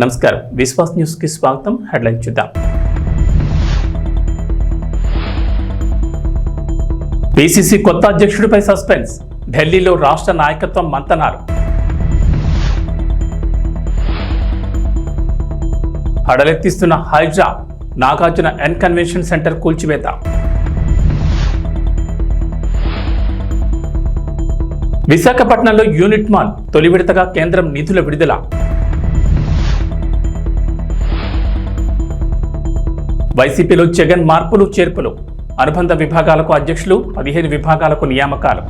నమస్కారం విశ్వాస్ న్యూస్ కి స్వాగతం. హెడ్లైన్ చూద్దాం. పిసిసి కొత్త అధ్యక్షుడిపై సస్పెన్స్, ఢిల్లీలో రాష్ట్ర నాయకత్వం మంతనాలు. హడలెత్తిస్తున్న HYDRAA, Nagarjuna N convention centre కూల్చివేత. విశాఖపట్నంలో యూనిట్ మాల్ తొలి విడతగా కేంద్రం నిధుల విడుదల. వైసీపీలో జగన్ మార్పులు చేర్పులు, అనుబంధ విభాగాలకు అధ్యక్షులు, 15 విభాగాలకు నియామకాలు.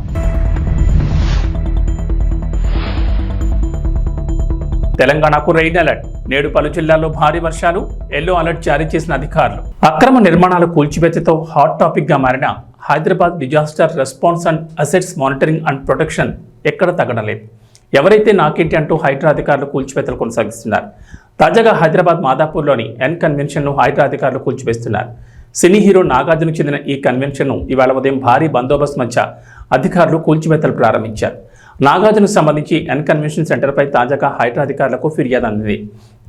తెలంగాణకు రెయిన్ అలర్ట్, నేడు పలు జిల్లాల్లో భారీ వర్షాలు, ఎల్లో అలర్ట్ జారీ చేసిన అధికారులు. అక్రమ నిర్మాణాల కూల్చివేతతో హాట్ టాపిక్ గా మారిన Hyderabad disaster response and assets monitoring and protection ఎక్కడ తగ్గడలేదు. ఎవరైతే నాకేంటి అంటూ హైడ్రా అధికారులు కూల్చివేతలు కొనసాగిస్తున్నారు. తాజాగా హైదరాబాద్ మాదాపూర్లోని ఎన్ కన్వెన్షన్ను హైడ్రా అధికారులు కూల్చివేస్తున్నారు. సినీ హీరో నాగార్జునకు చెందిన ఈ కన్వెన్షన్ను ఇవాళ ఉదయం భారీ బందోబస్తు మధ్య అధికారులు కూల్చివేతలు ప్రారంభించారు. నాగార్జునకు సంబంధించి ఎన్ కన్వెన్షన్ సెంటర్పై తాజాగా హైడ్రా అధికారులకు ఫిర్యాదు అందింది.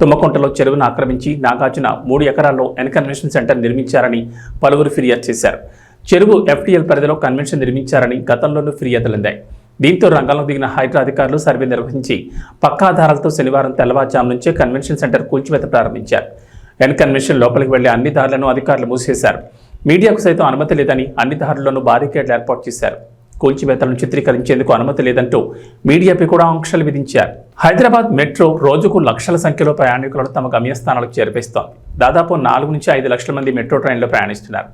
తుమ్మకుంటలో చెరువును ఆక్రమించి నాగార్జున 3 ఎకరాల్లో ఎన్ కన్వెన్షన్ సెంటర్ నిర్మించారని పలువురు ఫిర్యాదు చేశారు. చెరువు ఎఫ్టీఎల్ పరిధిలో కన్వెన్షన్ నిర్మించారని గతంలోనూ ఫిర్యాదులందాయి. దీంతో రంగంలో దిగిన హైడ్రా అధికారులు సర్వే నిర్వహించి పక్కా ఆధారాలతో శనివారం తెల్లవారుజాము నుంచే కన్వెన్షన్ సెంటర్ కూల్చివేత ప్రారంభించారు. ఎన్ కన్వెన్షన్ లోపలికి వెళ్లే అన్ని దారులను అధికారులు మూసేశారు. మీడియాకు సైతం అనుమతి లేదని అన్ని దారుల్లోనూ బారికేడ్లు ఏర్పాటు చేశారు. కూల్చివేతలను చిత్రీకరించేందుకు అనుమతి లేదంటూ మీడియాపై కూడా ఆంక్షలు విధించారు. హైదరాబాద్ మెట్రో రోజుకు లక్షల సంఖ్యలో ప్రయాణికులను తమ గమ్యస్థానాలకు చేర్పిస్తోంది. దాదాపు 4 నుంచి 5 లక్షల మంది మెట్రో ట్రైన్లో ప్రయాణిస్తున్నారు.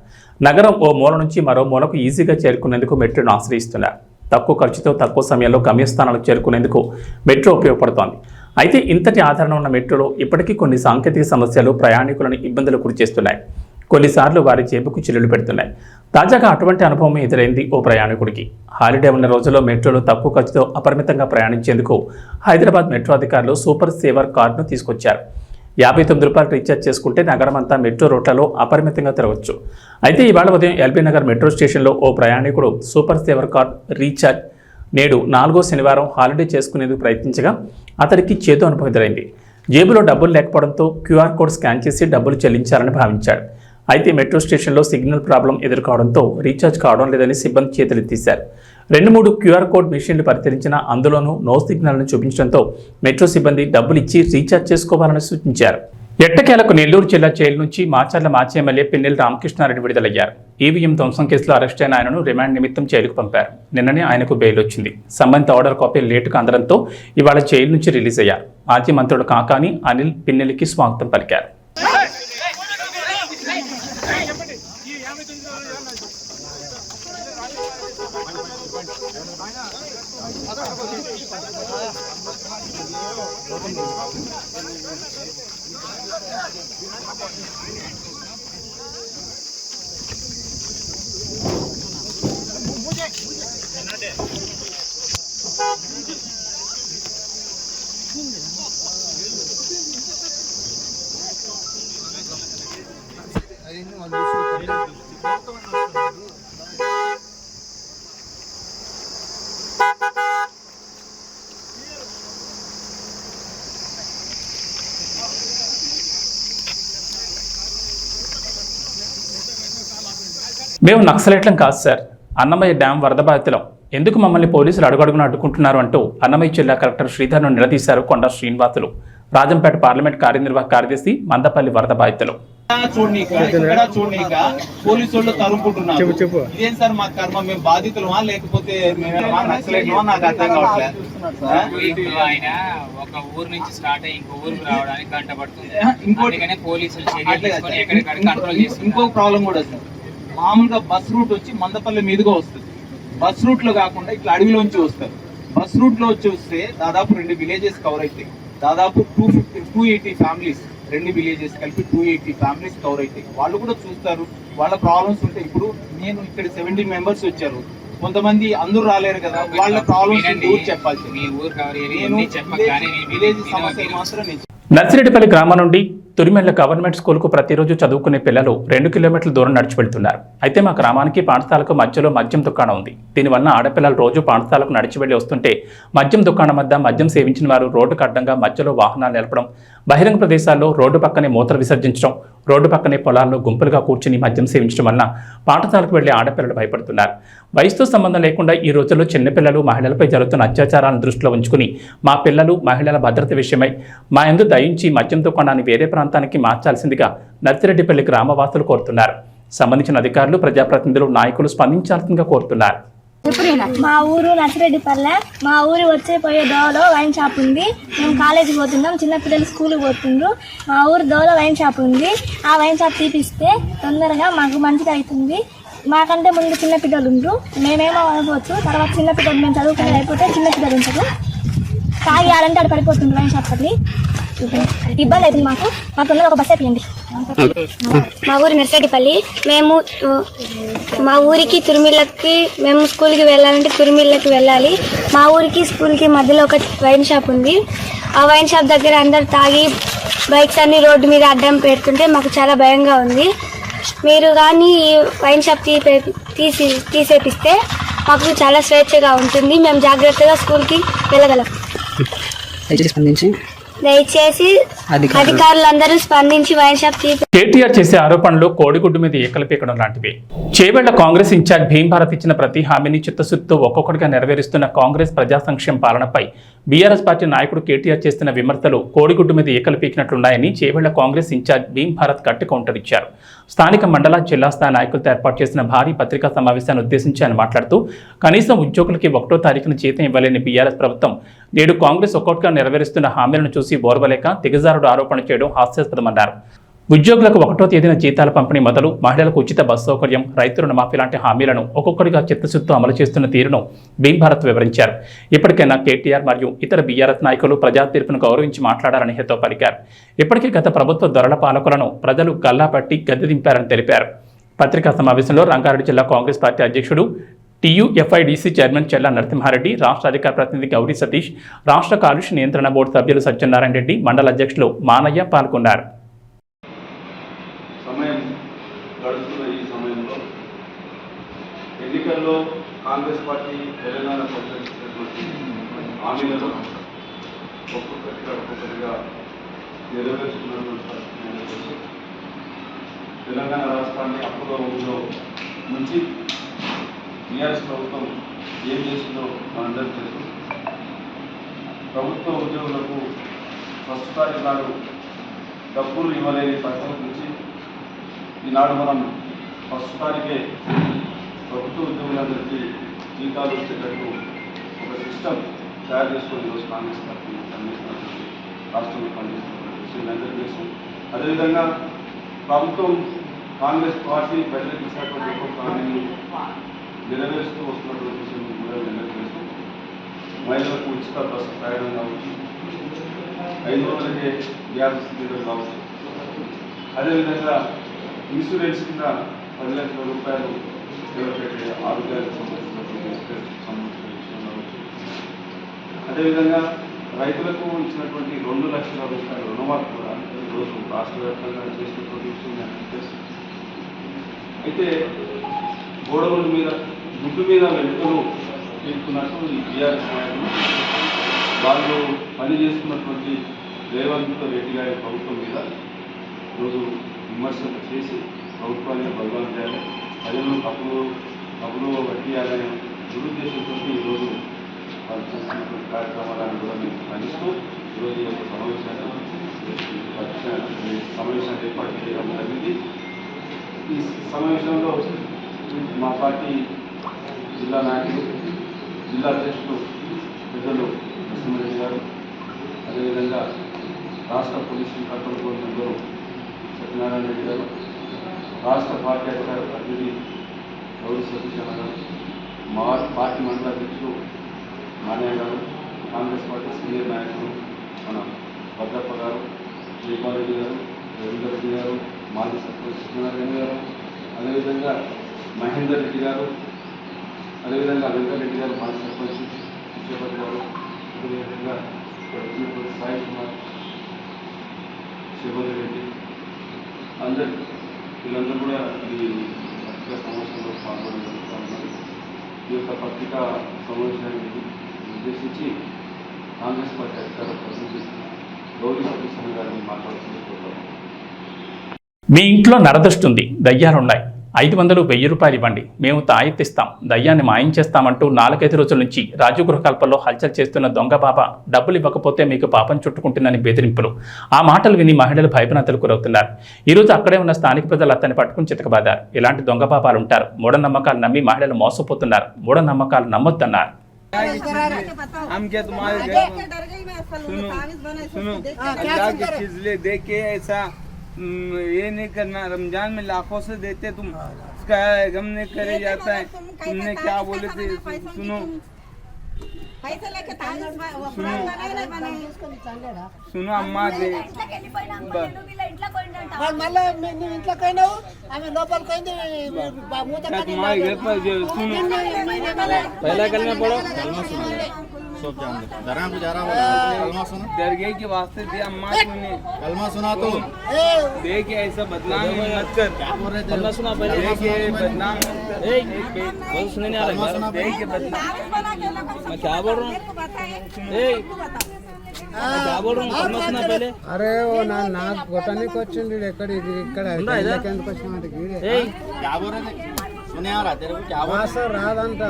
నగరం ఓ మూల నుంచి మరో మూలకు ఈజీగా చేరుకునేందుకు మెట్రోను ఆశ్రయిస్తున్నారు. తక్కువ ఖర్చుతో తక్కువ సమయంలో గమ్యస్థానాలకు చేరుకునేందుకు మెట్రో ఉపయోగపడుతోంది. అయితే ఇంతటి ఆదరణ ఉన్న మెట్రోలో ఇప్పటికీ కొన్ని సాంకేతిక సమస్యలు ప్రయాణికులను ఇబ్బందులు గురిచేస్తున్నాయి. కొన్నిసార్లు వారి జేబుకు చిల్లులు పెడుతున్నాయి. తాజాగా అటువంటి అనుభవం ఎదురైంది ఓ ప్రయాణికుడికి. హాలిడే ఉన్న రోజుల్లో మెట్రోలో తక్కువ ఖర్చుతో అపరిమితంగా ప్రయాణించేందుకు హైదరాబాద్ మెట్రో అధికారులు సూపర్ సేవర్ కార్డును తీసుకొచ్చారు. 59 రూపాయలు రీఛార్జ్ చేసుకుంటే నగరమంతా మెట్రో రూట్లలో అపరిమితంగా తిరగవచ్చు. అయితే ఇవాళ ఉదయం ఎల్బీ నగర్ మెట్రో స్టేషన్లో ఓ ప్రయాణికుడు సూపర్ సేవర్ కార్డ్ రీఛార్జ్ నేడు 4వ శనివారం హాలిడే చేసుకునేందుకు ప్రయత్నించగా అతడికి చేదు అనుభవం ఎదురైంది. జేబులో డబ్బులు లేకపోవడంతో క్యూఆర్ కోడ్ స్కాన్ చేసి డబ్బులు చెల్లించాలని భావించాడు. అయితే మెట్రో స్టేషన్లో సిగ్నల్ ప్రాబ్లం ఎదుర్కోవడంతో రీఛార్జ్ కావడం లేదని సిబ్బంది చేతులెత్తేశారు. 2-3 క్యూఆర్ కోడ్ మిషన్లు పరిశీలించిన అందులోనూ నో సిగ్నల్ను చూపించడంతో మెట్రో సిబ్బంది డబ్బులు ఇచ్చి రీఛార్జ్ చేసుకోవాలని సూచించారు. ఎట్టకేలకు నెల్లూరు జిల్లా జైలు నుంచి మాచర్ల మాజీ ఎమ్మెల్యే పిన్నెల్లి రామకృష్ణారెడ్డి విడుదలయ్యారు. ఈవీఎం ధ్వంసం కేసులో అరెస్ట్ అయిన ఆయనను రిమాండ్ నిమిత్తం జైలుకు పంపారు. నిన్ననే ఆయనకు బెయిల్ వచ్చింది. సంబంధిత ఆర్డర్ కాపీ లేటుగా అందడంతో ఇవాళ జైలు నుంచి రిలీజ్ అయ్యారు. మాజీ మంత్రులు కాకాని అనిల్ పిన్నెల్లికి స్వాగతం పలికారు. మేము నక్సలైట్లం కాదు సార్, అన్నమయ్య డ్యాం వరద బాధితులం. ఎందుకు మమ్మల్ని పోలీసులు అడుగడుగున అడ్డుకుంటున్నారు అంటూ అన్నమయ్య జిల్లా కలెక్టర్ శ్రీధర్ను నిలదీశారు కొండ శ్రీనివాసులు. రాజంపేట పార్లమెంట్ కార్యనిర్వాహక కార్యదర్శి మందపల్లి వరద బాధితులు. పోలీసులు తరుముకుంటున్నారు. ఇదేం సార్ మా కర్మ, మేము బాధితులమా లేకపోతే నాకు అర్థం కావట్లేదు. ఒక ఊరు నుంచి స్టార్ట్ అయ్యి ఇంకో ఊరికి రావడానికి గంట పడుతుంది. ఇంకో ప్రాబ్లం కూడా సార్, మామూలుగా బస్ రూట్ వచ్చి మందపల్లి మీదుగా వస్తుంది. బస్ రూట్ లో కాకుండా ఇట్లా అడవిలోంచి వస్తారు. బస్ రూట్ లో వచ్చి వస్తే దాదాపు 2 విలేజెస్ కవర్ అవుతాయి. దాదాపు 280 ఫ్యామిలీస్, 2 విలేజెస్ కలిపి 280 ఫ్యామిలీస్ కవర్ అవుతాయి. వాళ్ళు కూడా చూస్తారు, వాళ్ళ ప్రాబ్లమ్స్ ఉంటాయి. ఇప్పుడు నేను ఇక్కడ 17 మెంబర్స్ వచ్చారు, కొంతమంది అందరూ రాలేరు కదా, వాళ్ళ ప్రాబ్లమ్స్ చెప్పాల్సి. నర్సిరెడ్డిపల్లి గ్రామం నుండి తురిమెల్ల గవర్నమెంట్ స్కూల్కు ప్రతిరోజు చదువుకునే పిల్లలు 2 కిలోమీటర్ల దూరం నడిచి వెళ్తున్నారు. అయితే మా గ్రామానికి పాఠశాలకు మధ్యలో మద్యం దుకాణం ఉంది. దీనివల్ల ఆడపిల్లలు రోజు పాఠశాలకు నడిచి వెళ్లి వస్తుంటే మద్యం దుకాణం వద్ద మద్యం సేవించిన వారు రోడ్డుకు అడ్డంగా మధ్యలో వాహనాలు నిలపడం, బహిరంగ ప్రదేశాల్లో రోడ్డు పక్కనే మూత్ర విసర్జించడం, రోడ్డు పక్కనే పొలాల్లో గుంపులుగా కూర్చుని మద్యం సేవించడం వల్ల పాఠశాలకు వెళ్లే ఆడపిల్లలు భయపడుతున్నారు. వయసుతో సంబంధం లేకుండా ఈ రోజుల్లో చిన్నపిల్లలు మహిళలపై జరుగుతున్న అత్యాచారాలను దృష్టిలో ఉంచుకుని మా పిల్లలు మహిళల భద్రత విషయమై మా యందు దయించి మద్యం దుకాణాన్ని వేరే ప్రాంతానికి మార్చాల్సిందిగా నర్సిరెడ్డిపల్లి గ్రామవాసులు కోరుతున్నారు. సంబంధించిన అధికారులు, ప్రజాప్రతినిధులు, నాయకులు స్పందించాల్సిందిగా కోరుతున్నారు. మా ఊరు నర్సిరెడ్డిపల్లె. మా ఊరు వచ్చే పోయే దోవలో వైన్ షాప్ ఉంది. మేము కాలేజీకి పోతున్నాం, చిన్నపిల్లలు స్కూల్కి పోతుండ్రు. మా ఊరు దోవలో వైన్ షాప్ ఉంది. ఆ వైన్ షాప్ తీపిస్తే తొందరగా మాకు మంచిగా అవుతుంది. మాకంటే ముందు చిన్నపిల్లలు ఉండరు, మేమేమో అనుకోవచ్చు. తర్వాత చిన్నపిల్లలు మేము చదువుకునేది అయిపోతే చిన్నపిల్లలు ఉంటారు, తాగి ఆడంటే ఆడ పడిపోతుంది వైన్ షాప్ అది. ఇబ్బంది అవుతుంది మాకు తొందరగా ఒక బస్ అయిపోయింది. మా ఊరు నర్సిరెడ్డిపల్లి. మేము మా ఊరికి తురిమిళ్ళకి మేము స్కూల్కి వెళ్ళాలంటే తురిమిళ్ళకి వెళ్ళాలి. మా ఊరికి స్కూల్కి మధ్యలో ఒక వైన్ షాప్ ఉంది. ఆ వైన్ షాప్ దగ్గర అందరు తాగి బైక్స్ అన్ని రోడ్డు మీద అడ్డం పెడుతుంటే మాకు చాలా భయంగా ఉంది. మీరు కానీ ఈ వైన్ షాప్ తీసేపిస్తే మాకు చాలా స్వేచ్ఛగా ఉంటుంది. మేము జాగ్రత్తగా స్కూల్కి వెళ్ళగలం. దయచేసి అధికారులందరూ స్పందించి వైన్ షాప్ కేటీఆర్ చేసే ఆరోపణలు కోడిగుడ్డు మీద ఏకలు పీకడం లాంటివి. చేవెళ్ల కాంగ్రెస్ ఇన్ఛార్జ్ భీమ్ భారత్ ఇచ్చిన ప్రతి హామీని చిత్తశుద్ధితో ఒక్కొక్కటిగా నెరవేరుస్తున్న కాంగ్రెస్ ప్రజా సంక్షేమ పాలనపై బీఆర్ఎస్ పార్టీ నాయకుడు కేటీఆర్ చేస్తున్న విమర్శలు కోడిగుడ్డు మీద ఏకలు పీకినట్లున్నాయని చేవెళ్ల కాంగ్రెస్ ఇన్ఛార్జ్ భీమ్ భారత్ గట్టి కౌంటర్ ఇచ్చారు. స్థానిక మండల, జిల్లా స్థాయి నాయకులతో ఏర్పాటు చేసిన భారీ పత్రికా సమావేశాన్ని ఉద్దేశించి ఆయన మాట్లాడుతూ కనీసం ఉద్యోగులకి 1వ తారీఖున జీతం ఇవ్వలేని బీఆర్ఎస్ ప్రభుత్వం నేడు కాంగ్రెస్ ఒక్కొక్కటిగా నెరవేరుస్తున్న హామీలను చూసి ఓర్వలేక దిగజారుడు ఆరోపణ చేయడం హాస్యాస్పదమన్నారు. ఉద్యోగులకు 1వ తేదీన జీతాల పంపిణీ మొదలు మహిళలకు ఉచిత బస్ సౌకర్యం, రైతు రుణమాఫీ లాంటి హామీలను ఒక్కొక్కటిగా చిత్తశుద్ధితో అమలు చేస్తున్న తీరును భీమ్ భారత్ వివరించారు. ఇప్పటికైనా కేటీఆర్ మరియు ఇతర బీఆర్ఎస్ నాయకులు ప్రజా తీర్పును గౌరవించి మాట్లాడాలని హితో పలికారు. ఇప్పటికీ గత ప్రభుత్వ దొరల పాలకులను ప్రజలు గల్లాపట్టి గద్దె దింపారని తెలిపారు. పత్రికా సమావేశంలో రంగారెడ్డి జిల్లా కాంగ్రెస్ పార్టీ అధ్యక్షుడు, TUFIDC చైర్మన్ చెల్లా నరసింహారెడ్డి, రాష్ట్ర అధికార ప్రతినిధి గౌరీ సతీష్, రాష్ట్ర కాలుష్య నియంత్రణ బోర్డు సభ్యులు సత్యనారాయణ రెడ్డి, మండల అధ్యక్షులు మానయ్య పాల్గొన్నారు. గడుస్తున్న ఈ సమయంలో ఎన్నికల్లో కాంగ్రెస్ పార్టీ తెలంగాణ ప్రకటించినటువంటి హామీలను ఒక్కొక్కటిగా నెరవేర్చుకున్నటువంటి పరిస్థితి. తెలంగాణ రాష్ట్రాన్ని అప్పులో ఊళ్ళో నుంచి టీఆర్ఎస్ ప్రభుత్వం ఏం చేసిందో మనందరికీ తెలుసు. ప్రభుత్వ ఉద్యోగులకు ఫస్ట్ తారీఖు నాడు డబ్బులు ఇవ్వలేని పరిస్థితి నుంచి ఈనాడు మనం ఫస్ట్ తారీఖే ప్రభుత్వ ఉద్యోగులందరికీ జీతాలు వచ్చేటట్టు ఒక సిస్టమ్ తయారు చేసుకొని ఈరోజు కాంగ్రెస్ పార్టీ పనిచేస్తున్నటువంటి రాష్ట్రంలో పనిచేస్తున్నటువంటి విషయం అందరికీ తెలుసు. అదేవిధంగా ప్రభుత్వం కాంగ్రెస్ పార్టీ ప్రజలకు ఇచ్చినటువంటి ఒక్కొక్క హామీని నెరవేరుస్తూ వస్తున్నటువంటి విషయం కూడా అందరికీ తెలుసు. మహిళలకు ఉచిత బస్సు ప్రయాణం కావచ్చు, 500కే గ్యాస్ సిలిండర్ కావచ్చు, అదేవిధంగా ఇన్సూరెన్స్ కింద 10 లక్షల రూపాయలు పెట్టే ఆరోగ్యానికి సంబంధించినటువంటి విషయం కావచ్చు. అదేవిధంగా రైతులకు ఇచ్చినటువంటి 2 లక్షల రూపాయల రుణమాఫీ కూడా ఈరోజు రాష్ట్ర వ్యాప్తంగా చేసినటువంటి విషయం నాకు తెలుసు. అయితే గోడవుల మీద గుడ్డు మీద వెంటలు తీసుకున్నట్టు ఈ టీఆర్ఎస్ నాయకులు వాళ్ళు పనిచేస్తున్నటువంటి రేవంత్ రెడ్డి గారి ప్రభుత్వం మీద ఈరోజు విమర్శలు చేసి ప్రభుత్వాన్ని బలవంతం చేయాలి, ప్రజలను తప్పులు పట్టియాలనే దురుద్దేశంతో ఈరోజు వాళ్ళు చేస్తున్నటువంటి కార్యక్రమాలను కూడా మేము ఖండిస్తూ ఈరోజు ఈ యొక్క సమావేశాన్ని ఏర్పాటు చేయడం జరిగింది. ఈ సమావేశంలో మా పార్టీ జిల్లా నాయకులు, జిల్లా అధ్యక్షులు పెద్దలు నరసింహారెడ్డి గారు, అదేవిధంగా రాష్ట్ర police control board member Satyanarayana Reddy గారు, రాష్ట్ర పార్టీ అధికార ప్రతినిధి గౌరీ సతీష్ గారు, మా పార్టీ మండల అధ్యక్షులు మానయ్య గారు, కాంగ్రెస్ పార్టీ సీనియర్ నాయకులు మన భద్రప్ప గారు, జైపాల్ రెడ్డి గారు, రవీందర్ రెడ్డి గారు, మాజీ సర్పంచ్ సత్యనారాయణ గారు, అదేవిధంగా మహేందర్ రెడ్డి గారు, అదేవిధంగా వెంకటరెడ్డి గారు, మాజీ సర్పంచ్ విజయపతి గారు, అదేవిధంగా సాయి కుమార్, శివలి రెడ్డి అందరు వీళ్ళందరూ కూడా ఈ పత్రికా సమావేశంలో పాల్గొనడం జరుగుతూ ఉన్నారు. ఈ యొక్క పత్రికా సమావేశాన్ని ఉద్దేశించి కాంగ్రెస్ పార్టీ అధికార ప్రతినిధి గౌరీ సతీశ్వర గారిని మాట్లాడుతూ కోరుతాం. మీ ఇంట్లో నరదృష్టి దయ్యాలున్నాయి, 500 1000 రూపాయలు ఇవ్వండి, మేము తాయెత్తిస్తాం, దయ్యాన్ని మాయం చేస్తామంటూ 4-5 రోజుల నుంచి రాజగృహకల్పంలో హల్చల్ చేస్తున్న దొంగ బాబా డబ్బులు ఇవ్వకపోతే మీకు పాపం చుట్టుకుంటుందని బెదిరింపులు. ఆ మాటలు విని మహిళలు భయభ్రాంతులకు గురవుతున్నారు. ఈరోజు అక్కడే ఉన్న స్థానిక ప్రజలు అతన్ని పట్టుకుని చితకబాదారు. ఇలాంటి దొంగ బాబాలు ఉంటారు. మూఢనమ్మకాలు నమ్మి మహిళలు మోసపోతున్నారు. మూఢనమ్మకాలు నమ్మొద్దన్నారు. हम क्या तुम्हारे सुनो अल्लाह की चीज ले दे के ऐसा ये नहीं करना। रमजान में लाखों से देते तुम, उसका गम नहीं करे जाता है। तुमने क्या बोले थे? सुनो सुनो अम्मा दे तुम्हारे घर पर जो सुनो पहला कलमा पढ़ो, दरगाह के वास्ते दिया अम्मा तुमने कलमा सुना तो देख ऐसा बदनाम मत कर। कलमा सुना पहले, देख बदनाम मत कर। सुनने नहीं आ रहा, देख बदनाम मैं क्या बोल रहा हूँ, क्या बोल रहा हूँ, कलमा सुना पहले। अरे वो ना కొట్టడానికి వచ్చింది ఇక్కడ ఎందుకు వచ్చినది क्या बोल रहे थे? सुने आ रहा तेरे को क्या बोल सर राదంట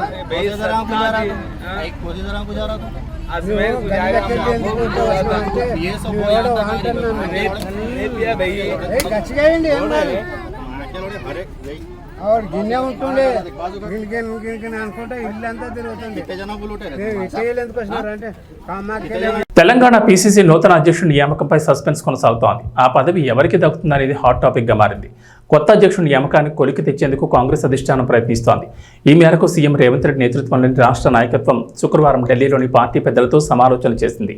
ये सब और గిన్నె ఉంటుండే గిన్నె అనుకుంటే ఇల్లు అంతా తిరుగుతుంది. ఎందుకు వచ్చినారంటే తెలంగాణ పీసీసీ నూతన అధ్యక్షుడి నియామకంపై సస్పెన్స్ కొనసాగుతోంది. ఆ పదవి ఎవరికి దక్కుతుందనేది హాట్ టాపిక్గా మారింది. కొత్త అధ్యక్షుడి నియామకాన్ని కొలికి తెచ్చేందుకు కాంగ్రెస్ అధిష్టానం ప్రయత్నిస్తోంది. ఈ మేరకు సీఎం రేవంత్ రెడ్డి నేతృత్వంలోని రాష్ట్ర నాయకత్వం శుక్రవారం ఢిల్లీలోని పార్టీ పెద్దలతో సమాలోచనలు చేసింది.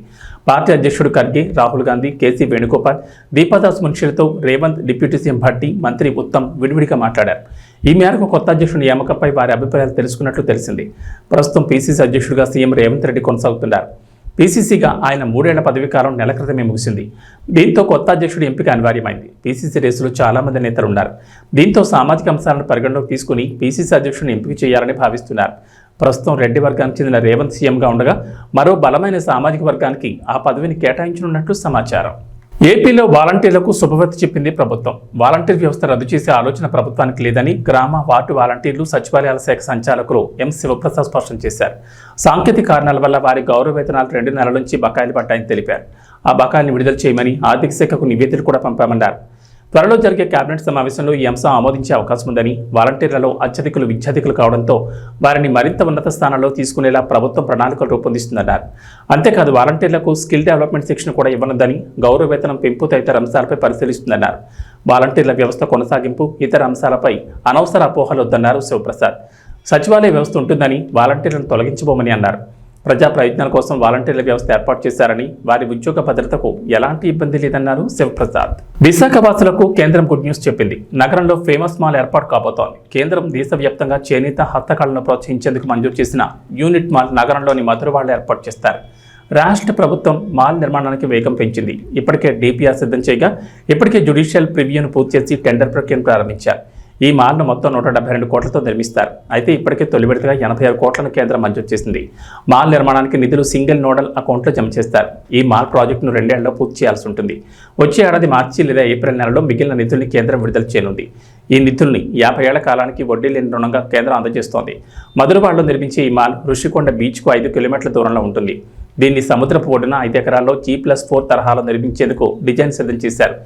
పార్టీ అధ్యక్షుడు ఖర్గే, రాహుల్ గాంధీ, కేసీ వేణుగోపాల్, దీపాదాస్ మున్షిలతో రేవంత్, డిప్యూటీ సీఎం భట్టి, మంత్రి ఉత్తమ్ విడివిడిగా మాట్లాడారు. ఈ మేరకు కొత్త అధ్యక్షుడి నియామకంపై వారి అభిప్రాయాలు తెలుసుకున్నట్లు తెలిసింది. ప్రస్తుతం పీసీసీ అధ్యక్షుడిగా సీఎం రేవంత్ రెడ్డి కొనసాగుతున్నారు. పీసీసీగా ఆయన 3 ఏళ్ల పదవీకాలం నెల క్రితమే ముగిసింది. దీంతో కొత్త అధ్యక్షుడి ఎంపిక అనివార్యమైంది. పీసీసీ రేసులో చాలామంది నేతలు ఉన్నారు. దీంతో సామాజిక అంశాలను పరిగణలోకి తీసుకుని పీసీసీ అధ్యక్షుడిని ఎంపిక చేయాలని భావిస్తున్నారు. ప్రస్తుతం రెడ్డి వర్గానికి చెందిన రేవంత్ సీఎంగా ఉండగా మరో బలమైన సామాజిక వర్గానికి ఆ పదవిని కేటాయించనున్నట్లు సమాచారం. ఏపీలో వాలంటీర్లకు శుభవార్త చెప్పింది ప్రభుత్వం. వాలంటీర్ వ్యవస్థ రద్దు చేసే ఆలోచన ప్రభుత్వానికి లేదని గ్రామ వార్డు వాలంటీర్లు సచివాలయాల శాఖ సంచాలకులు ఎం శివప్రసాద్ స్పష్టం చేశారు. సాంకేతిక కారణాల వల్ల వారి గౌరవ వేతనాలు 2 నెలల నుంచి బకాయిలు పడ్డాయని తెలిపారు. ఆ బకాయిల్ని విడుదల చేయమని ఆర్థిక శాఖకు నివేదికలు కూడా పంపామన్నారు. త్వరలో జరిగే కేబినెట్ సమావేశంలో ఈ అంశం ఆమోదించే అవకాశం ఉందని, వాలంటీర్లలో అత్యధికులు విద్యార్థికులు కావడంతో వారిని మరింత ఉన్నత స్థానంలో తీసుకునేలా ప్రభుత్వం ప్రణాళికలు రూపొందిస్తుందన్నారు. అంతేకాదు వాలంటీర్లకు స్కిల్ డెవలప్మెంట్ శిక్షణ కూడా ఇవ్వనుందని, గౌరవ వేతనం పెంపు తదితర అంశాలపై పరిశీలిస్తుందన్నారు. వాలంటీర్ల వ్యవస్థ కొనసాగింపు, ఇతర అంశాలపై అనవసర అపోహలొద్దన్నారు శివప్రసాద్. సచివాలయ వ్యవస్థ ఉంటుందని, వాలంటీర్లను తొలగించబోమని అన్నారు. ప్రజా ప్రయోజనాల కోసం వాలంటీర్ల వ్యవస్థ ఏర్పాటు చేశారని, వారి ఉద్యోగ భద్రతకు ఎలాంటి ఇబ్బంది లేదన్నారు శివప్రసాద్. విశాఖ వాసులకు కేంద్రం గుడ్ న్యూస్ చెప్పింది. నగరంలో ఫేమస్ మాల్ ఏర్పాటు కాబోతోంది. కేంద్రం దేశవ్యాప్తంగా చేనేత హస్తకళను ప్రోత్సహించేందుకు మంజూరు చేసిన యూనిట్ మాల్ నగరంలోని మధురవాడలో ఏర్పాటు చేస్తారు. రాష్ట్ర ప్రభుత్వం మాల్ నిర్మాణానికి వేగం పెంచింది. ఇప్పటికే డిపిఆర్ సిద్ధం చేయగా ఇప్పటికే జ్యుడిషియల్ ప్రివ్యూను పూర్తి చేసి టెండర్ ప్రక్రియను ప్రారంభించారు. ఈ మాల్ను మొత్తం 172 కోట్లతో నిర్మిస్తారు. అయితే ఇప్పటికే తొలి విడతగా 86 కోట్లను కేంద్రం మంజూరు చేసింది. మాల్ నిర్మాణానికి నిధులు సింగిల్ నోడల్ అకౌంట్లో జమ చేస్తారు. ఈ మాల్ ప్రాజెక్టును 2 ఏళ్లలో పూర్తి చేయాల్సి ఉంటుంది. వచ్చే ఏడాది మార్చి లేదా ఏప్రిల్ నెలలో మిగిలిన నిధుల్ని కేంద్రం విడుదల చేయనుంది. ఈ నిధుల్ని 50 ఏళ్ల కాలానికి వడ్డీ లేని రుణంగా కేంద్రం అందజేస్తోంది. మధురవాడలో నిర్మించే ఈ మాల్ ఋషికొండ బీచ్కు 5 కిలోమీటర్ల దూరంలో ఉంటుంది. దీన్ని సముద్రపు ఒడ్డున 5 ఎకరాల్లో G+4 తరహాలో నిర్మించేందుకు డిజైన్ సిద్ధం చేశారు.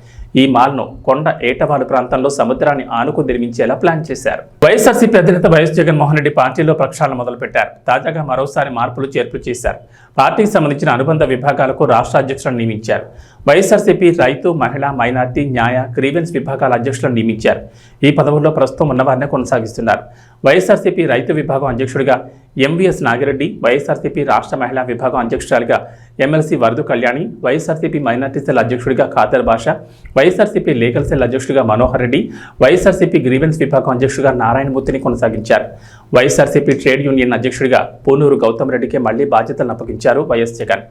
ఈ మాల్ను కొండ ఏటవాలు ప్రాంతంలో సముద్రాన్ని ఆనుకు నిర్మించేలా ప్లాన్ చేశారు. వైఎస్ఆర్సీపీ అధినేత వైఎస్ జగన్మోహన్ రెడ్డి పార్టీలో ప్రక్షాళన మొదలుపెట్టారు. తాజాగా మరోసారి మార్పులు చేర్పులు చేశారు. పార్టీకి సంబంధించిన అనుబంధ విభాగాలకు రాష్ట్ర అధ్యక్షులను నియమించారు. వైఎస్ఆర్సీపీ రైతు, మహిళా, మైనార్టీ, న్యాయ, గ్రీవెన్స్ విభాగాల అధ్యక్షులను నియమించారు. ఈ పదవుల్లో ప్రస్తుతం ఉన్నవారినే కొనసాగిస్తున్నారు. వైఎస్ఆర్సీపీ రైతు విభాగం అధ్యక్షుడిగా ఎంవీఎస్ నాగిరెడ్డి, వైఎస్ఆర్సీపీ రాష్ట్ర మహిళా విభాగం అధ్యక్షురాలిగా MLC Varudu Kalyani, YSRCP minority cell అధ్యక్షుడిగా ఖాదర్ బాషా, వైఎస్ఆర్సీపీ లీగల్ సెల్ అధ్యక్షుడిగా మనోహర్ రెడ్డి, వైఎస్ఆర్సీపీ గ్రీవెన్స్ విభాగం అధ్యక్షుడిగా నారాయణమూర్తిని కొనసాగించారు. వైఎస్ఆర్సీపీ ట్రేడ్ యూనియన్ అధ్యక్షుడిగా పూనూరు గౌతమ్ రెడ్డికి మళ్లీ బాధ్యతలను అప్పగించారు వైఎస్ జగన్.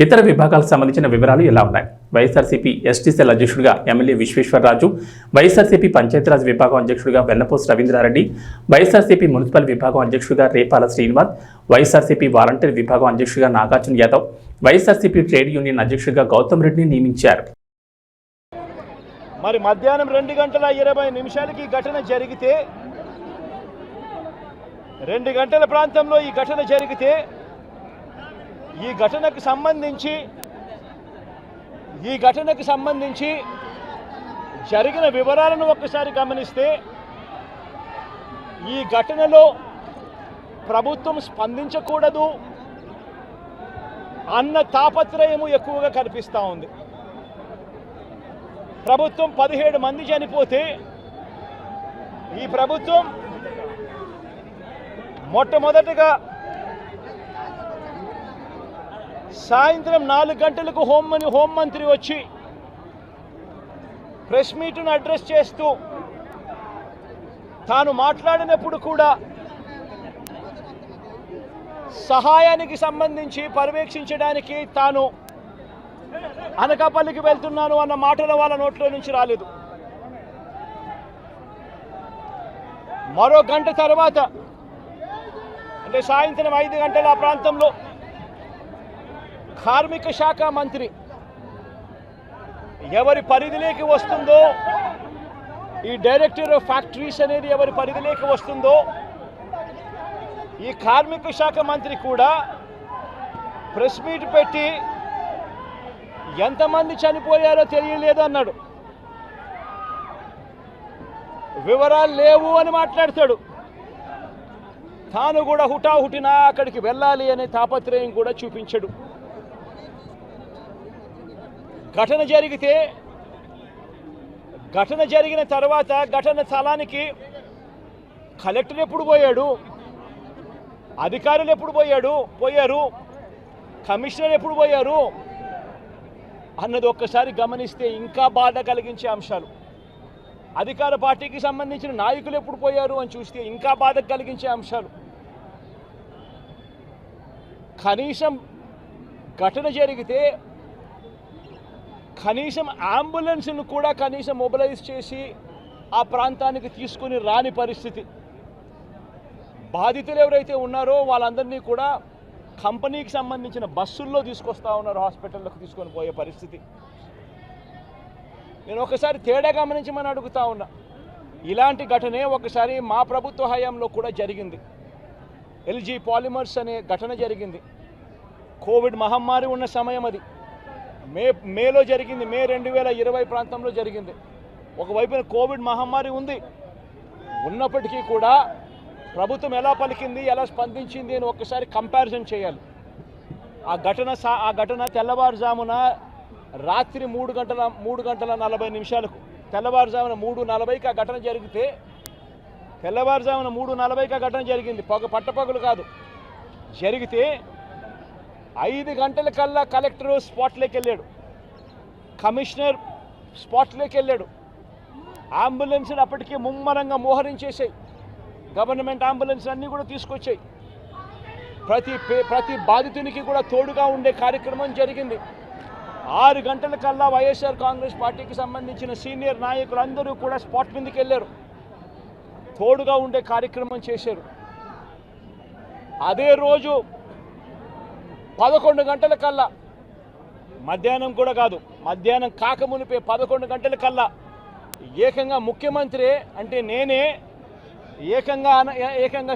ఇతర విభాగాలకు సంబంధించిన వివరాలు ఇలా ఉన్నాయి. వైఎస్ఆర్సీపీ ఎస్టీ సెల్ అధ్యక్షుడిగా ఎమ్మెల్యే విశ్వేశ్వరరాజు, వైఎస్ఆర్సీపీ పంచాయతీరాజ్ విభాగం అధ్యక్షుడిగా వెన్నపోస్ రవీంద్రారెడ్డి, వైఎస్ఆర్సీపీ మున్సిపల్ విభాగం అధ్యక్షుడిగా రేపాల శ్రీనివాస్, వైఎస్ఆర్సీపీ వాలంటీర్ విభాగం అధ్యక్షుడిగా నాగార్జున యాదవ్, వైఎస్ఆర్సీపీ ట్రేడ్ యూనియన్ అధ్యక్షుడిగా గౌతమ్ రెడ్డిని నియమించారు. మరి మధ్యాహ్నం 2:20 ఈ ఘటన జరిగితే, 2 గంటల ప్రాంతంలో ఈ ఘటన జరిగితే, ఈ ఘటనకు సంబంధించి జరిగిన వివరాలను ఒక్కసారి గమనిస్తే, ఈ ఘటనలో ప్రభుత్వం స్పందించకూడదు అన్న తాపత్రయము ఎక్కువగా కనిపిస్తూ ఉంది. ప్రభుత్వం 17 మంది చనిపోతే ఈ ప్రభుత్వం మొట్టమొదటగా సాయంత్రం 4 గంటలకు హోంమంత్రి వచ్చి ప్రెస్ మీట్ను అడ్రస్ చేస్తూ తాను మాట్లాడినప్పుడు కూడా సహాయానికి సంబంధించి పర్యవేక్షించడానికి తాను అనకాపల్లికి వెళ్తున్నాను అన్న మాటలు వాళ్ళ నోట్లో నుంచి రాలేదు. మరో గంట తర్వాత అంటే సాయంత్రం 5 గంటల ఆ ప్రాంతంలో కార్మిక శాఖ మంత్రి ఎవరి పరిధిలోకి వస్తుందో, ఈ డైరెక్టర్ ఆఫ్ ఫ్యాక్టరీస్ అనేది ఎవరి పరిధిలోకి వస్తుందో, ఈ కార్మిక శాఖ మంత్రి కూడా ప్రెస్ మీట్ పెట్టి ఎంతమంది చనిపోయారో తెలియలేదు అన్నాడు. వివరాలు లేవు అని మాట్లాడతాడు. తాను కూడా హుటాహుటిన అక్కడికి వెళ్ళాలి అనే తాపత్రయం కూడా చూపించడు. ఘటన జరిగిన తర్వాత ఘటన స్థలానికి కలెక్టర్ ఎప్పుడు పోయాడు, అధికారులు ఎప్పుడు పోయారు, కమిషనర్ ఎప్పుడు పోయారు అన్నది ఒక్కసారి గమనిస్తే ఇంకా బాధ కలిగించే అంశాలు. అధికార పార్టీకి సంబంధించిన నాయకులు ఎప్పుడు పోయారు అని చూస్తే ఇంకా బాధ కలిగించే అంశాలు. కనీసం ఘటన జరిగితే కనీసం అంబులెన్స్ను కూడా కనీసం మొబిలైజ్ చేసి ఆ ప్రాంతానికి తీసుకుని రాని పరిస్థితి. బాధితులు ఎవరైతే ఉన్నారో వాళ్ళందరినీ కూడా కంపెనీకి సంబంధించిన బస్సుల్లో తీసుకొస్తా ఉన్నారు, హాస్పిటల్లోకి తీసుకొని పోయే పరిస్థితి. నేను ఒకసారి తేడా గమనించమని అడుగుతా ఉన్నా. ఇలాంటి ఘటనే ఒకసారి మా ప్రభుత్వ హయాంలో కూడా జరిగింది. ఎల్జీ పాలిమర్స్ అనే ఘటన జరిగింది. కోవిడ్ మహమ్మారి ఉన్న సమయం అది. మేలో జరిగింది, మే 2020 ప్రాంతంలో జరిగింది. ఒకవైపున కోవిడ్ మహమ్మారి ఉన్నప్పటికీ కూడా ప్రభుత్వం ఎలా పలికింది, ఎలా స్పందించింది అని ఒక్కసారి కంపారిజన్ చేయాలి. ఆ ఘటన తెల్లవారుజామున రాత్రి 3:40 తెల్లవారుజామున 3:40కి ఆ ఘటన జరిగితే, తెల్లవారుజామున 3:40కి ఆ ఘటన జరిగింది. పట్టపగలు కాదు. జరిగితే 5 గంటల కల్లా కలెక్టర్ స్పాట్లోకి వెళ్ళాడు, కమిషనర్ స్పాట్లోకి వెళ్ళాడు. అంబులెన్స్ని అప్పటికే ముమ్మరంగా మోహరించేసాయి. గవర్నమెంట్ అంబులెన్స్ అన్నీ కూడా తీసుకొచ్చాయి. ప్రతి బాధితునికి కూడా తోడుగా ఉండే కార్యక్రమం జరిగింది. 6 గంటల కల్లా వైఎస్ఆర్ కాంగ్రెస్ పార్టీకి సంబంధించిన సీనియర్ నాయకులందరూ కూడా స్పాట్ మీదకి వెళ్ళారు, తోడుగా ఉండే కార్యక్రమం చేశారు. అదే రోజు 11 గంటల కల్లా, మధ్యాహ్నం కూడా కాదు, మధ్యాహ్నం కాకమునిపే 11 గంటల కల్లా ఏకంగా ముఖ్యమంత్రి అంటే నేనే ఏకంగా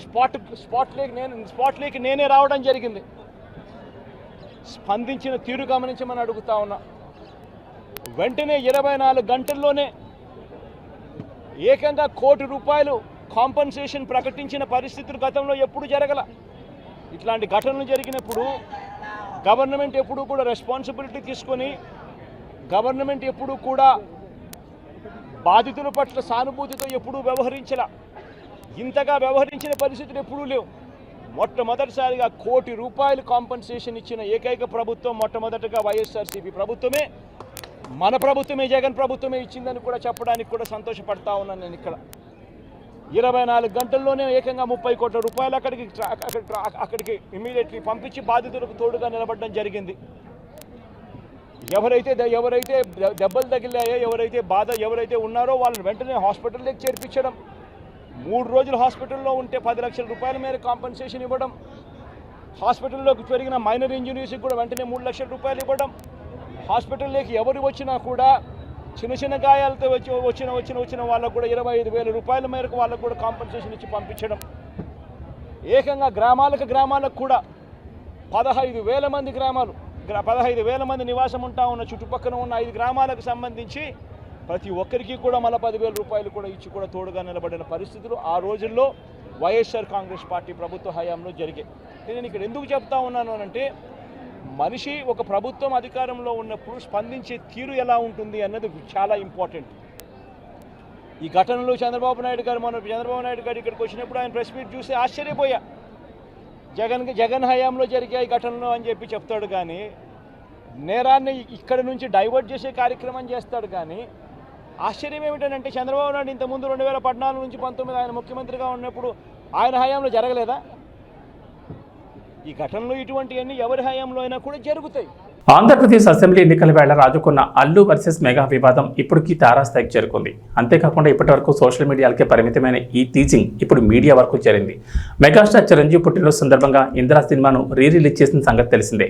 స్పాట్లోకి నేనే రావడం జరిగింది. స్పందించిన తీరు గమనించమని అడుగుతా ఉన్నా. వెంటనే 24 గంటల్లోనే ఏకంగా ₹1 కోటి కాంపన్సేషన్ ప్రకటించిన పరిస్థితులు గతంలో ఎప్పుడు జరగల. ఇట్లాంటి ఘటనలు జరిగినప్పుడు గవర్నమెంట్ ఎప్పుడూ కూడా రెస్పాన్సిబిలిటీ తీసుకొని, గవర్నమెంట్ ఎప్పుడూ కూడా బాధితుల పట్ల సానుభూతితో ఎప్పుడూ వ్యవహరించలా. ఇంతగా వ్యవహరించిన పరిస్థితులు ఎప్పుడూ లేవు. మొట్టమొదటిసారిగా ₹1 కోటి కాంపన్సేషన్ ఇచ్చిన ఏకైక ప్రభుత్వం మొట్టమొదటగా వైఎస్ఆర్సీపీ ప్రభుత్వమే, మన ప్రభుత్వమే, జగన్ ప్రభుత్వమే ఇచ్చిందని కూడా చెప్పడానికి కూడా సంతోషపడతా ఉన్నాను నేను. ఇక్కడ 24 గంటల్లోనే ఏకంగా ₹30 కోట్ల అక్కడికి ఇమీడియట్లీ పంపించి బాధితులకు తోడుగా నిలబడడం జరిగింది. ఎవరైతే దెబ్బలు తగిలాయో, ఎవరైతే ఉన్నారో వాళ్ళని వెంటనే హాస్పిటల్లోకి చేర్పించడం, 3 రోజులు హాస్పిటల్లో ఉంటే ₹10 లక్షల మేర కాంపన్సేషన్ ఇవ్వడం, హాస్పిటల్లోకి జరిగిన మైనర్ ఇంజనీర్స్కి కూడా వెంటనే ₹3 లక్షలు ఇవ్వడం, హాస్పిటల్లోకి ఎవరు వచ్చినా కూడా చిన్న గాయాలతో వచ్చిన వాళ్ళకు కూడా ₹25,000 మేరకు వాళ్ళకు కూడా కాంపన్సేషన్ ఇచ్చి పంపించడం. ఏకంగా గ్రామాలకు కూడా 15,000 మంది 15,000 మంది నివాసం ఉంటా ఉన్న చుట్టుపక్కల ఉన్న 5 గ్రామాలకు సంబంధించి ప్రతి ఒక్కరికి కూడా మళ్ళీ ₹10,000 కూడా ఇచ్చి కూడా తోడుగా నిలబడిన పరిస్థితులు ఆ రోజుల్లో వైఎస్ఆర్ కాంగ్రెస్ పార్టీ ప్రభుత్వ హయాంలో జరిగాయి. నేను ఇక్కడ ఎందుకు చెప్తా ఉన్నాను అంటే, మనిషి ఒక ప్రభుత్వం అధికారంలో ఉన్నప్పుడు స్పందించే తీరు ఎలా ఉంటుంది అన్నది చాలా ఇంపార్టెంట్. ఈ ఘటనలో చంద్రబాబు నాయుడు గారు ఇక్కడికి వచ్చినప్పుడు ఆయన ప్రెస్ మీట్ చూసి ఆశ్చర్యపోయా. జగన్ హయాంలో జరిగే ఈ ఘటనలో అని చెప్పి చెప్తాడు, కానీ నేరాన్ని ఇక్కడ నుంచి డైవర్ట్ చేసే కార్యక్రమం చేస్తాడు. కానీ ఆశ్చర్యం ఏమిటంటే, చంద్రబాబు నాయుడు ఇంతకుముందు 2014 నుంచి 19 ఆయన ముఖ్యమంత్రిగా ఉన్నప్పుడు ఆయన హయాంలో జరగలేదా? ఈ ఘటనలో ఇటువంటివన్నీ ఎవరి హయాంలో అయినా కూడా జరుగుతాయి. ఆంధ్రప్రదేశ్ అసెంబ్లీ ఎన్నికల వేళ రాజుకున్న అల్లు వర్సెస్ మెగా వివాదం ఇప్పటికీ తారాస్థాయికి చేరుకుంది. అంతేకాకుండా ఇప్పటివరకు సోషల్ మీడియాలకే పరిమితమైన ఈ టీజింగ్ ఇప్పుడు మీడియా వరకు చేరింది. మెగాస్టార్ చిరంజీవి పుట్టినరోజు సందర్భంగా ఇందిరా సినిమాను రిలీజ్ చేసిన సంగతి తెలిసిందే.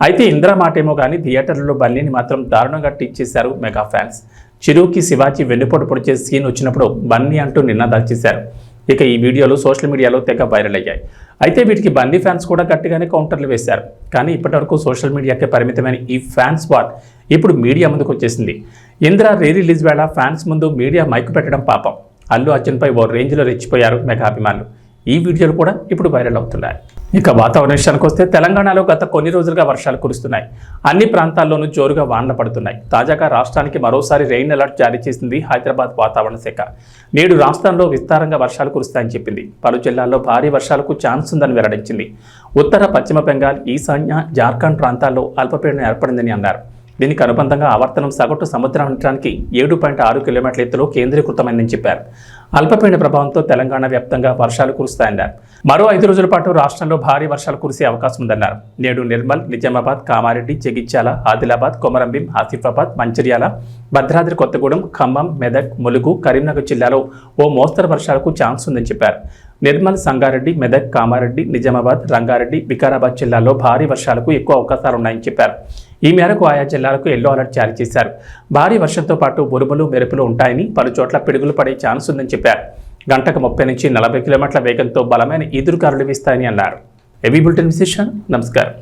అయితే ఇందిరా మాటేమో కానీ థియేటర్లలో బన్నీని మాత్రం దారుణంగా టీచ్ చేశారు మెగా ఫ్యాన్స్. చిరుకి శివాజీ వెన్నుపోటు పొడిచే సీన్ వచ్చినప్పుడు బన్నీ అంటూ నినాదాలు చేశారు. ఇక ఈ వీడియోలు సోషల్ మీడియాలో తెగ వైరల్ అయ్యాయి. అయితే వీటికి బన్నీ ఫ్యాన్స్ కూడా గట్టిగానే కౌంటర్లు వేశారు. కానీ ఇప్పటివరకు సోషల్ మీడియాకే పరిమితమైన ఈ ఫ్యాన్స్ వార్ ఇప్పుడు మీడియా ముందుకు వచ్చేసింది. ఇందిరా రిలీజ్ వేళ ఫ్యాన్స్ ముందు మీడియా మైకు పెట్టడం పాపం. అల్లు అర్జున్పై ఓ రేంజ్లో రెచ్చిపోయారు మెగా అభిమానులు. ఈ వీడియోలు కూడా ఇప్పుడు వైరల్ అవుతున్నాయి. ఇక వాతావరణ విషయానికి వస్తే తెలంగాణలో గత కొన్ని రోజులుగా వర్షాలు కురుస్తున్నాయి. అన్ని ప్రాంతాల్లోనూ జోరుగా వానలు పడుతున్నాయి. తాజాగా రాష్ట్రానికి మరోసారి రెయిన్ అలర్ట్ జారీ చేసింది హైదరాబాద్ వాతావరణ శాఖ. నేడు రాష్ట్రంలో విస్తారంగా వర్షాలు కురుస్తాయని చెప్పింది. పలు జిల్లాల్లో భారీ వర్షాలకు ఛాన్స్ ఉందని వెల్లడించింది. ఉత్తర పశ్చిమ బెంగాల్, ఈశాన్య, జార్ఖండ్ ప్రాంతాల్లో అల్పపీడనం ఏర్పడిందని అన్నారు. దీనికి అనుబంధంగా ఆవర్తనం సగటు సముద్రానికి 7.6 కిలోమీటర్ల ఎత్తులో కేంద్రీకృతమైందని చెప్పారు. అల్పపీడన ప్రభావంతో తెలంగాణ వ్యాప్తంగా వర్షాలు కురుస్తాయన్నారు. మరో 5 రోజుల పాటు రాష్ట్రంలో భారీ వర్షాలు కురిసే అవకాశం ఉందన్నారు. నేడు నిర్మల్, నిజామాబాద్, కామారెడ్డి, జగిత్యాల, ఆదిలాబాద్, కొమరంభీం, ఆసిఫాబాద్, మంచిర్యాల, భద్రాద్రి కొత్తగూడెం, ఖమ్మం, మెదక్, ములుగు, కరీంనగర్ జిల్లాలో ఓ మోస్తరు వర్షాలకు ఛాన్స్ ఉందని చెప్పారు. నిర్మల్, సంగారెడ్డి, మెదక్, కామారెడ్డి, నిజామాబాద్, రంగారెడ్డి, వికారాబాద్ జిల్లాల్లో భారీ వర్షాలకు ఎక్కువ అవకాశాలున్నాయని చెప్పారు. ఈ మేరకు ఆయా జిల్లాలకు ఎల్లో అలర్ట్ జారీ చేశారు. భారీ వర్షంతో పాటు ఉరుములు, మెరుపులు ఉంటాయని, పలు చోట్ల పిడుగులు పడే ఛాన్స్ ఉందని చెప్పారు. గంటకు 30 నుంచి 40 కిలోమీటర్ల వేగంతో బలమైన ఈదురుగాలులు వీస్తాయని అన్నారు. ఏబీ బులెటిన్ విశేషాలు. నమస్కారం.